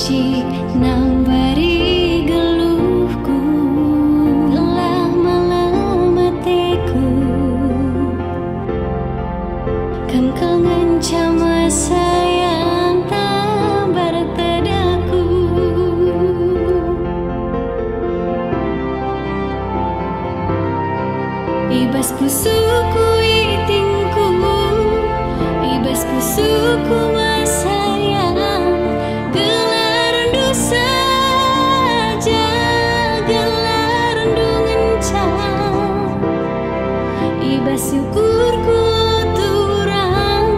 banci nambari geluhku, telah malam hatiku. Kam kau ngancam sayang tak bertadaku. Ibas pusuku itingku, ibas pusuku masayang. Gelar rindu saja, gelar rindu ngencang. Ibas syukurku turang,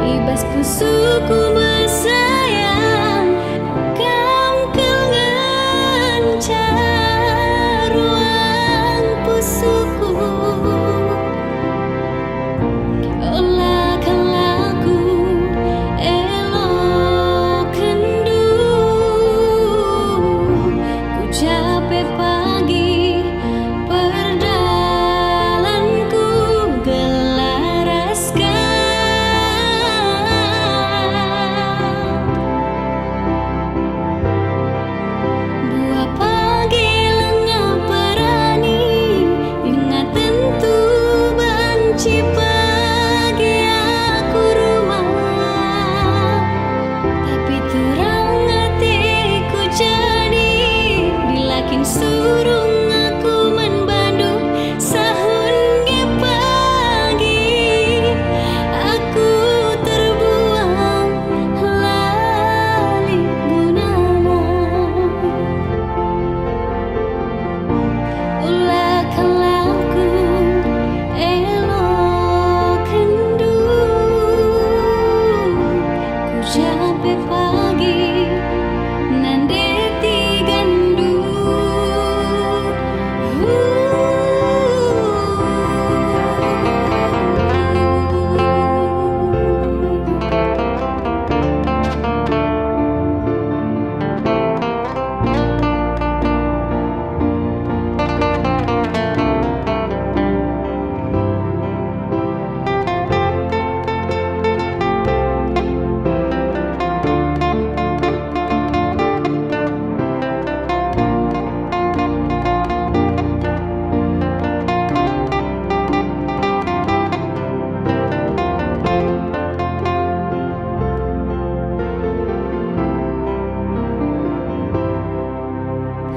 ibas pusuku masayang. Kam kau ngencang ruang pusuku. Surung aku menbandu sahun ge pagi, aku terbuang lali gunana. Ulah kalaku elok kendu, ku jape pagi nandeti gandu.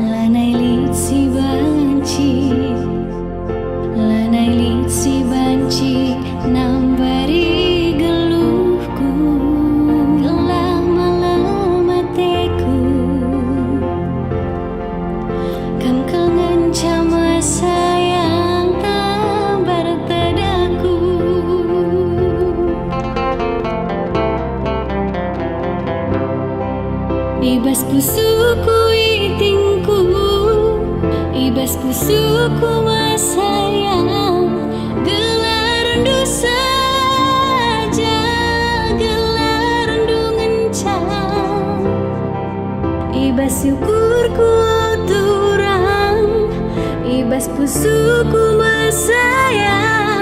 Lanai lit si banci, lanai lit si banci nambari geluhku, telah malam hatiku. Kam kau ngancam sayang tak bertadaku. Ibas pusuku itingku, ibas pusuku masayang. Gelar rindu saja, gelar rindu ngencang. Ibas syukurku turang, ibas pusuku masayang.